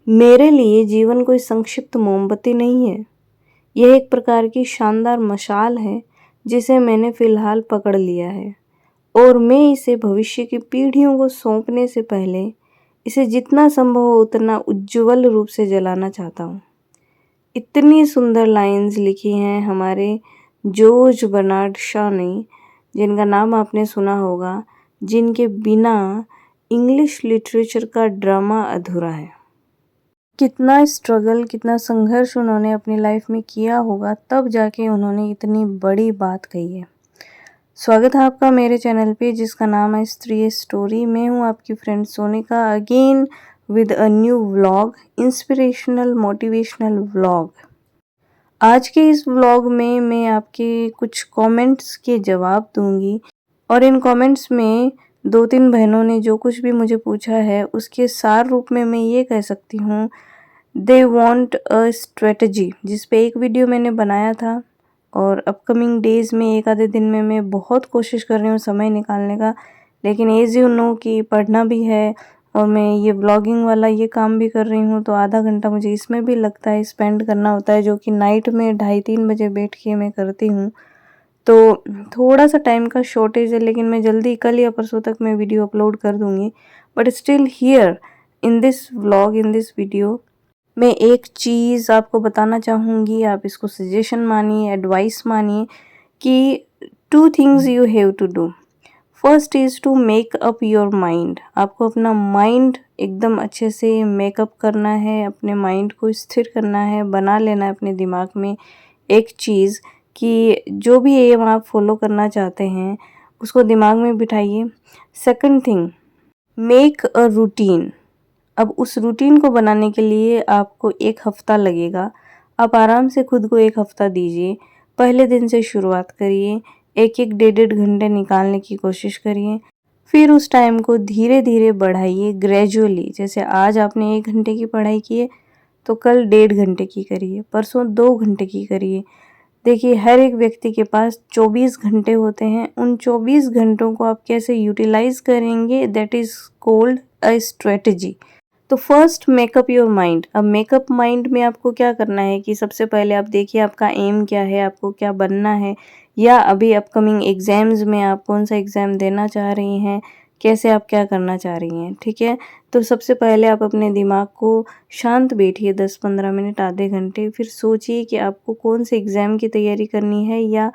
मेरे लिए जीवन कोई संक्षिप्त मोमबत्ती नहीं है। यह एक प्रकार की शानदार मशाल है जिसे मैंने फ़िलहाल पकड़ लिया है और मैं इसे भविष्य की पीढ़ियों को सौंपने से पहले इसे जितना संभव हो उतना उज्ज्वल रूप से जलाना चाहता हूँ। इतनी सुंदर लाइन्स लिखी हैं हमारे जॉर्ज बर्नार्ड शॉ ने, जिनका नाम आपने सुना होगा, जिनके बिना इंग्लिश लिटरेचर का ड्रामा अधूरा है। कितना स्ट्रगल, कितना संघर्ष उन्होंने अपनी लाइफ में किया होगा, तब जाके उन्होंने इतनी बड़ी बात कही है। स्वागत है आपका मेरे चैनल पे जिसका नाम है स्त्री स्टोरी। मैं हूँ आपकी friend Sonika, again with a new vlog, inspirational motivational vlog. आज के इस व्लॉग में मैं आपके कुछ कमेंट्स के जवाब दूंगी और इन कमेंट्स में 2-3 बहनों ने जो कुछ भी मुझे पूछा है उसके सार रूप में मैं ये कह सकती हूँ, दे वॉन्ट अ स्ट्रेटजी, जिस पे एक वीडियो मैंने बनाया था और अपकमिंग डेज़ में एक आधे दिन में मैं बहुत कोशिश कर रही हूँ समय निकालने का। लेकिन एज़ यू नो कि पढ़ना भी है और मैं ये व्लॉगिंग वाला ये काम भी कर रही हूँ, तो आधा घंटा मुझे इसमें भी लगता है, स्पेंड करना होता है, जो कि नाइट में 2:30-3 बजे बैठ के मैं करती हूँ। तो थोड़ा सा टाइम का शॉर्टेज है, लेकिन मैं जल्दी कल या परसों तक मैं वीडियो अपलोड कर दूँगी। But still here in this vlog, in this video, मैं एक चीज़ आपको बताना चाहूँगी, आप इसको सजेशन मानिए, एडवाइस मानिए कि 2 things you have to do. First is to make up your mind. आपको अपना माइंड एकदम अच्छे से मेकअप करना है, अपने माइंड को स्थिर करना है, बना लेना है अपने दिमाग में एक चीज़ कि जो भी एम आप फॉलो करना चाहते हैं उसको दिमाग में बिठाइए। Second thing, make a routine. अब उस रूटीन को बनाने के लिए आपको 1 हफ्ता लगेगा। आप आराम से खुद को 1 हफ्ता दीजिए। पहले दिन से शुरुआत करिए, 1-1 डेढ़-डेढ़ घंटे निकालने की कोशिश करिए। फिर उस टाइम को धीरे-धीरे बढ़ाइए ग्रेजुअली। जैसे आज आपने 1 घंटे की पढ़ाई की है, तो कल 1.5 घंटे की करिए, परसों 2 घंटे की करिए। देखिए, हर एक व्यक्ति के पास 24 घंटे होते हैं। उन 24 घंटों को आप कैसे यूटिलाइज़ करेंगे, that is called a strategy. तो फर्स्ट मेकअप योर माइंड। अब मेकअप माइंड में आपको क्या करना है कि सबसे पहले आप देखिए आपका एम क्या है, आपको क्या बनना है, या अभी अपकमिंग एग्ज़ाम्स में आप कौन सा एग्ज़ाम देना चाह रही हैं, कैसे आप क्या करना चाह रही हैं, ठीक है। तो सबसे पहले आप अपने दिमाग को शांत बैठिए 10-15 मिनट, आधे घंटे, फिर सोचिए कि आपको कौन से एग्ज़ाम की तैयारी करनी है या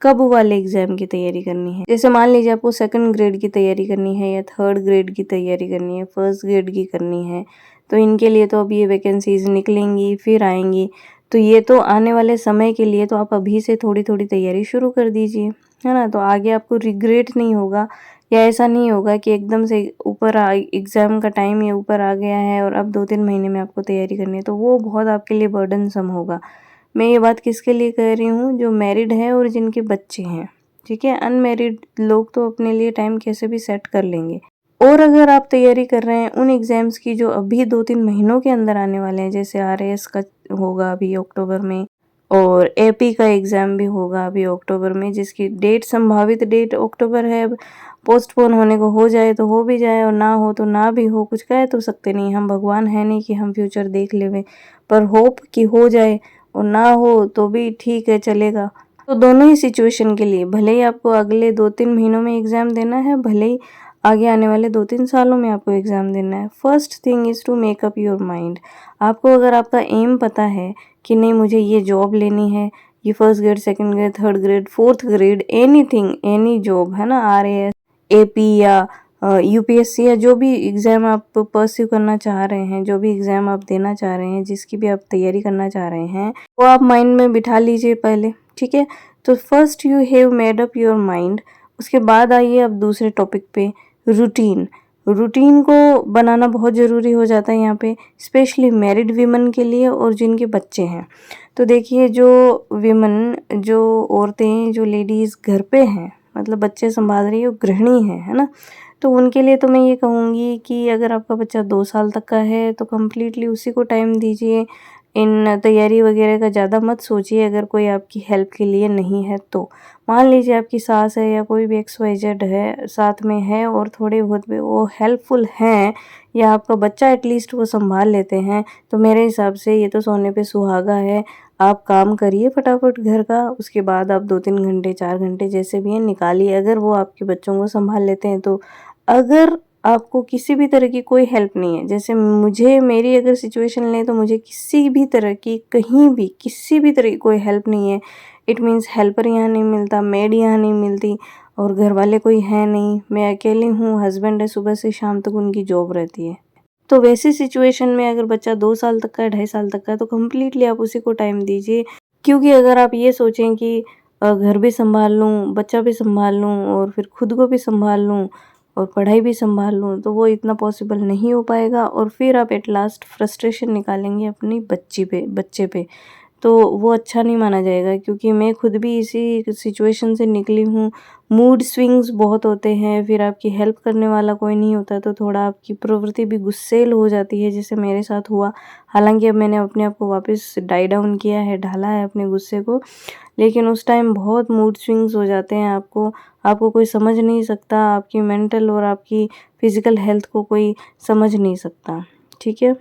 कब वाले एग्ज़ाम की तैयारी करनी है। जैसे मान लीजिए आपको 2nd ग्रेड की तैयारी करनी है या 3rd ग्रेड की तैयारी करनी है, 1st ग्रेड की करनी है, तो इनके लिए तो अब ये वैकेंसीज़ निकलेंगी, फिर आएँगी। तो ये तो आने वाले समय के लिए तो आप अभी से थोड़ी-थोड़ी तैयारी शुरू कर दीजिए, है ना? तो आगे आपको रिग्रेट नहीं होगा या ऐसा नहीं होगा कि एकदम से ऊपर एग्ज़ाम का टाइम ये ऊपर आ गया है और अब 2-3 महीने में आपको तैयारी करनी है, तो वो बहुत आपके लिए बर्डनसम होगा। मैं ये बात किसके लिए कह रही हूँ, जो मैरिड हैं और जिनके बच्चे हैं, ठीक है। अनमैरिड लोग तो अपने लिए टाइम कैसे भी सेट कर लेंगे। और अगर आप तैयारी कर रहे हैं उन एग्ज़ाम्स की जो अभी 2-3 महीनों के अंदर आने वाले हैं, जैसे आरएएस का होगा अभी अक्टूबर में और एपी का एग्ज़ाम भी होगा अभी अक्टूबर में, जिसकी डेट, संभावित डेट अक्टूबर है। अब पोस्टपोन होने को हो जाए तो हो भी जाए और ना हो तो ना भी हो, कुछ कह तो सकते नहीं, हम भगवान है नहीं कि हम फ्यूचर देख लेवें, पर होप कि हो जाए और ना हो तो भी ठीक है, चलेगा। तो दोनों ही सिचुएशन के लिए, भले ही आपको अगले 2-3 महीनों में एग्ज़ाम देना है, भले ही आगे आने वाले 2-3 सालों में आपको एग्ज़ाम देना है। First thing is to make up your mind. आपको अगर आपका एम पता है कि नहीं मुझे ये जॉब लेनी है, ये 1st grade, 2nd grade, 3rd grade, 4th grade, anything, any job, है ना, आरएएस, एपी या यूपीएससी या जो भी एग्ज़ाम आप परस्यू करना चाह रहे हैं, जो भी एग्ज़ाम आप देना चाह रहे हैं, जिसकी भी आप तैयारी करना चाह रहे हैं, वो आप माइंड में बिठा लीजिए पहले, ठीक है। तो first you have made up your mind. उसके बाद आइए अब दूसरे टॉपिक पे, रूटीन। रूटीन को बनाना बहुत ज़रूरी हो जाता है यहाँ पे, स्पेशली मैरिड वीमेन के लिए और जिनके बच्चे हैं। तो देखिए, जो वीमेन, जो औरतें, जो लेडीज़ घर पे हैं, मतलब बच्चे संभाल रही है, वो गृहिणी है ना। तो उनके लिए तो मैं ये कहूँगी कि अगर आपका बच्चा 2 साल तक का है तो कम्प्लीटली उसी को टाइम दीजिए। इन तैयारी वगैरह का ज़्यादा मत सोचिए अगर कोई आपकी हेल्प के लिए नहीं है तो। मान लीजिए आपकी सास है या कोई भी XYZ है साथ में है और थोड़े बहुत भी वो हेल्पफुल हैं या आपका बच्चा एटलीस्ट वो संभाल लेते हैं, तो मेरे हिसाब से ये तो सोने पे सुहागा है। आप काम करिए फटाफट घर का, उसके बाद आप 2-3 घंटे 4 घंटे जैसे भी हैं निकालिए अगर वो आपके बच्चों को संभाल लेते हैं तो। अगर आपको किसी भी तरह की कोई हेल्प नहीं है, जैसे मुझे मेरी अगर सिचुएशन लें तो मुझे किसी भी तरह की कहीं भी किसी भी तरह की कोई हेल्प नहीं है। इट मीन्स हेल्पर यहाँ नहीं मिलता, मेड यहाँ नहीं मिलती और घर वाले कोई है नहीं, मैं अकेली हूँ, हस्बैंड है, सुबह से शाम तक उनकी जॉब रहती है। तो वैसी सिचुएशन में अगर बच्चा 2 साल तक का है, 2.5 साल तक का है तो कंप्लीटली आप उसी को टाइम दीजिए। क्योंकि अगर आप ये सोचें कि घर भी सँभाल लूँ, बच्चा भी सँभाल लूँ और फिर खुद को भी सँभाल लूँ और पढ़ाई भी सँभाल लूँ, तो वो इतना पॉसिबल नहीं हो पाएगा और फिर आप एट लास्ट फ्रस्ट्रेशन निकालेंगे अपनी बच्चे पे। तो वो अच्छा नहीं माना जाएगा क्योंकि मैं खुद भी इसी सिचुएशन से निकली हूँ। मूड स्विंग्स बहुत होते हैं, फिर आपकी हेल्प करने वाला कोई नहीं होता तो थोड़ा आपकी प्रवृत्ति भी गुस्सैल हो जाती है, जैसे मेरे साथ हुआ। हालाँकि अब मैंने अपने आप को वापस डाई डाउन किया है, ढाला है अपने गुस्से को, लेकिन उस टाइम बहुत मूड स्विंग्स हो जाते हैं आपको कोई समझ नहीं सकता, आपकी मेंटल और आपकी फ़िज़िकल हेल्थ को कोई समझ नहीं सकता, ठीक है?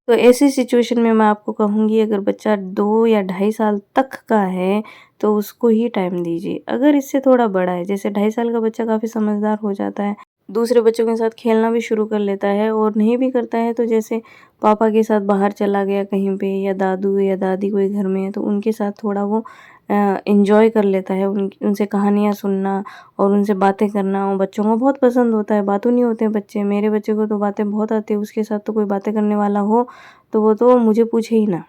तो ऐसी सिचुएशन में मैं आपको कहूँगी अगर बच्चा 2 या 2.5 साल तक का है, तो उसको ही टाइम दीजिए। अगर इससे थोड़ा बड़ा है, जैसे 2.5 साल का बच्चा काफ़ी समझदार हो जाता है, दूसरे बच्चों के साथ खेलना भी शुरू कर लेता है और नहीं भी करता है तो जैसे पापा के साथ बाहर चला गया कहीं पे या दादू या दादी कोई घर में है तो उनके साथ थोड़ा वो एन्जॉय कर लेता है। उनसे कहानियाँ सुनना और उनसे बातें करना और बच्चों को बहुत पसंद होता है। बातूनी होते हैं बच्चे, मेरे बच्चे को तो बातें बहुत आती है, उसके साथ तो कोई बातें करने वाला हो तो वो तो मुझे पूछे ही ना।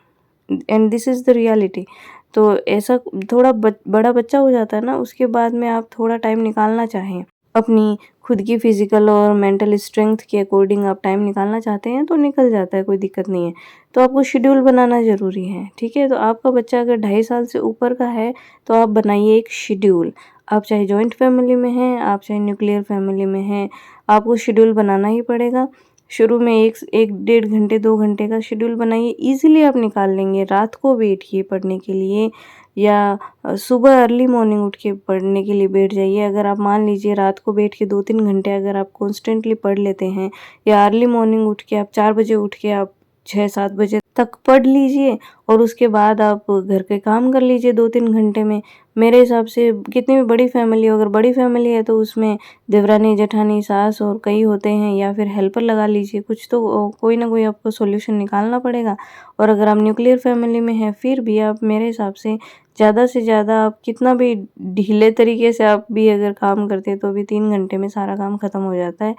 And this is the reality. तो ऐसा थोड़ा बड़ा बच्चा हो जाता है ना, उसके बाद में आप थोड़ा टाइम निकालना चाहें, अपनी खुद की फ़िज़िकल और मेंटल स्ट्रेंथ के अकॉर्डिंग आप टाइम निकालना चाहते हैं तो निकल जाता है, कोई दिक्कत नहीं है। तो आपको शेड्यूल बनाना ज़रूरी है, ठीक है? तो आपका बच्चा अगर 2.5 साल से ऊपर का है तो आप बनाइए एक शेड्यूल। आप चाहे जॉइंट फैमिली में हैं, आप चाहे न्यूक्लियर फैमिली में हैं, आपको शेड्यूल बनाना ही पड़ेगा। शुरू में 1 डेढ़ घंटे 2 घंटे का शेड्यूल बनाइए, ईज़िली आप निकाल लेंगे। रात को बैठिए पढ़ने के लिए या सुबह अर्ली मॉर्निंग उठ के पढ़ने के लिए बैठ जाइए। अगर आप मान लीजिए रात को बैठ के 2-3 घंटे अगर आप कॉन्स्टेंटली पढ़ लेते हैं या अर्ली मॉर्निंग उठ के आप 4 बजे उठ के आप 6-7 बजे तक पढ़ लीजिए और उसके बाद आप घर के काम कर लीजिए 2-3 घंटे में। मेरे हिसाब से कितनी भी बड़ी फैमिली हो, अगर बड़ी फैमिली है तो उसमें देवरानी, जेठानी, सास और कई होते हैं या फिर हेल्पर लगा लीजिए, कुछ तो कोई ना कोई आपको सॉल्यूशन निकालना पड़ेगा। और अगर आप न्यूक्लियर फैमिली में हैं फिर भी आप मेरे हिसाब से ज़्यादा आप कितना भी ढीले तरीके से आप भी अगर काम करते हैं तो भी 3 घंटे में सारा काम ख़त्म हो जाता है।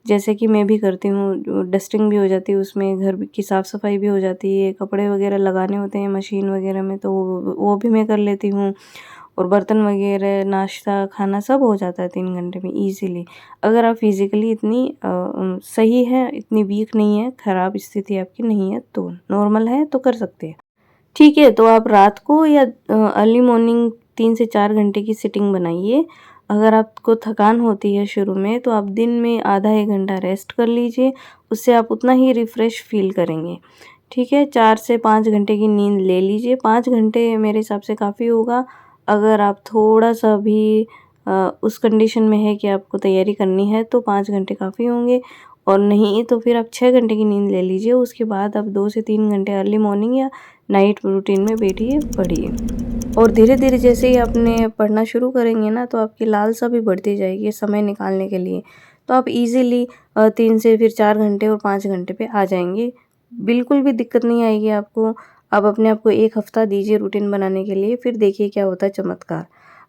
जैसे कि मैं भी करती हूँ, डस्टिंग भी हो जाती है उसमें, घर की साफ़-सफ़ाई भी हो जाती है, कपड़े वगैरह लगाने होते हैं मशीन वगैरह में तो वो भी मैं कर लेती हूँ और बर्तन वगैरह, नाश्ता, खाना सब हो जाता है 3 घंटे में ईज़िली। अगर आप फ़िज़िकली इतनी सही है, इतनी वीक नहीं है, ख़राब स्थिति आपकी नहीं है तो, नॉर्मल है तो कर सकते हैं। ठीक है, तो आप रात को या अर्ली मॉर्निंग 3 से 4 घंटे की सिटिंग बनाइए। अगर आपको थकान होती है शुरू में तो आप दिन में आधा 1 घंटा रेस्ट कर लीजिए, उससे आप उतना ही रिफ़्रेश फ़ील करेंगे। ठीक है, 4 से 5 घंटे की नींद ले लीजिए, 5 घंटे मेरे हिसाब से काफ़ी होगा। अगर आप थोड़ा-सा भी उस कंडीशन में है कि आपको तैयारी करनी है तो 5 घंटे काफ़ी होंगे और नहीं तो फिर आप 6 घंटे की नींद ले लीजिए। उसके बाद आप 2 से 3 घंटे अर्ली मॉर्निंग या नाइट रूटीन में बैठिए, पढ़िए और धीरे-धीरे जैसे ही आपने पढ़ना शुरू करेंगे ना तो आपकी लालसा भी बढ़ती जाएगी समय निकालने के लिए। तो आप ईज़िली 3 से फिर 4 घंटे और 5 घंटे पे आ जाएँगे। बिल्कुल भी दिक्कत नहीं आएगी आपको। आप अपने आप को 1 हफ़्ता दीजिए रूटीन बनाने के लिए, फिर देखिए क्या होता है चमत्कार।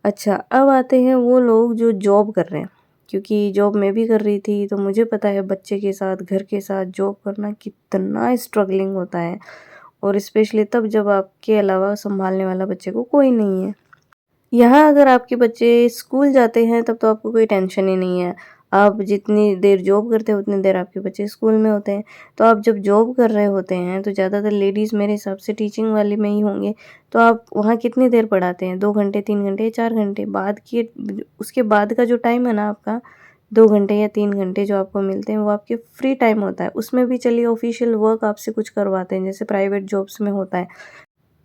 अच्छा, अब आते हैं वो लोग जो जॉब कर रहे हैं, क्योंकि जॉब मैं भी कर रही थी तो मुझे पता है बच्चे के साथ, घर के साथ जॉब करना कितना स्ट्रगलिंग होता है और स्पेशली तब जब आपके अलावा सँभालने वाला बच्चे को कोई नहीं है। यहाँ अगर आपके बच्चे स्कूल जाते हैं तब तो आपको कोई टेंशन ही नहीं है। आप जितनी देर जॉब करते हैं उतनी देर आपके बच्चे स्कूल में होते हैं। तो आप जब जॉब कर रहे होते हैं तो ज़्यादातर लेडीज़ मेरे हिसाब से टीचिंग वाले में ही होंगे। तो आप वहाँ कितनी देर पढ़ाते हैं? 2 घंटे, 3 घंटे, 4 घंटे बाद की उसके बाद का जो टाइम है ना आपका, 2 घंटे या 3 घंटे जो आपको मिलते हैं वो आपके फ्री टाइम होता है। उसमें भी चलिए ऑफ़िशियल वर्क आपसे कुछ करवाते हैं, जैसे प्राइवेट जॉब्स में होता है,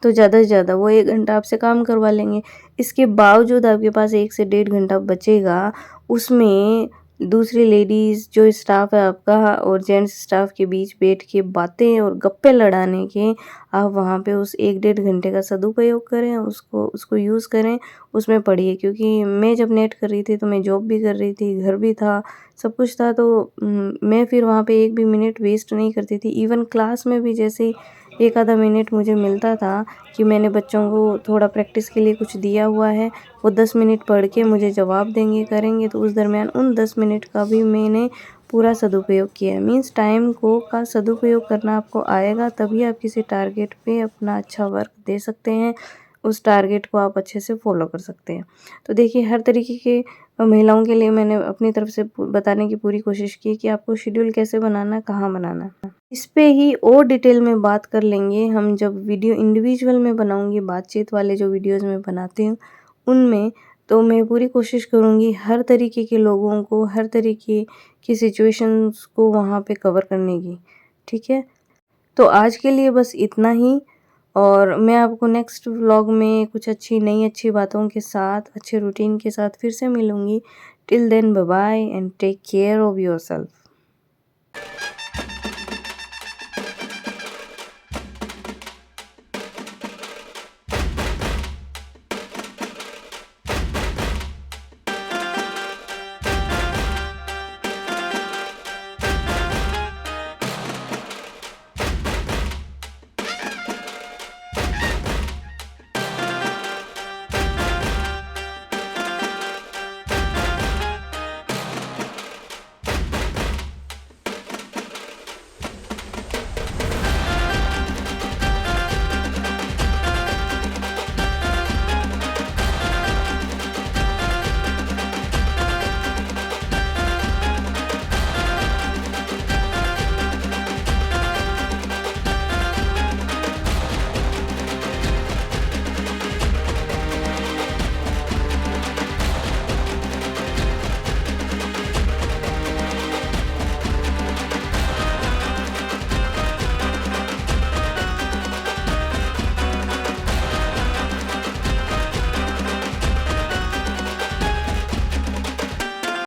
तो ज़्यादा से ज़्यादा वो 1 घंटा आपसे काम करवा लेंगे। इसके बावजूद आपके पास 1 से डेढ़ घंटा बचेगा, उसमें दूसरी लेडीज़ जो स्टाफ़ है आपका और जेंट्स स्टाफ़ के बीच बैठ के बातें और गप्पे लड़ाने के आप वहाँ पे उस 1 डेढ़ घंटे का सदुपयोग करें, उसको उसको यूज़ करें, उसमें पढ़िए। क्योंकि मैं जब नेट कर रही थी तो मैं जॉब भी कर रही थी, घर भी था, सब कुछ था, तो मैं फिर वहाँ पे 1 भी मिनट वेस्ट नहीं करती थी। इवन क्लास में भी जैसे ही 1 आधा मिनट मुझे मिलता था कि मैंने बच्चों को थोड़ा प्रैक्टिस के लिए कुछ दिया हुआ है, वो 10 मिनट पढ़ के मुझे जवाब देंगे, करेंगे, तो उस दरमियान उन 10 मिनट का भी मैंने पूरा सदुपयोग किया है। मीन्स टाइम को का सदुपयोग करना आपको आएगा, तभी आप किसी टारगेट पे अपना अच्छा वर्क दे सकते हैं, उस टारगेट को आप अच्छे से फ़ॉलो कर सकते हैं। तो देखिए, हर तरीके के महिलाओं के लिए मैंने अपनी तरफ से बताने की पूरी कोशिश की कि आपको शेड्यूल कैसे बनाना है, कहाँ बनाना है। इस पे ही और डिटेल में बात कर लेंगे हम जब वीडियो इंडिविजुअल में बनाऊंगी, बातचीत वाले जो वीडियोस मैं बनाती हूँ उनमें, तो मैं पूरी कोशिश करूँगी हर तरीके के लोगों को, हर तरीके की सिचुएशंस को वहाँ पे कवर करने की। ठीक है, तो आज के लिए बस इतना ही, और मैं आपको नेक्स्ट व्लॉग में कुछ अच्छी बातों के साथ, अच्छे रूटीन के साथ फिर से मिलूँगी। Till then, bye bye and take care of yourself.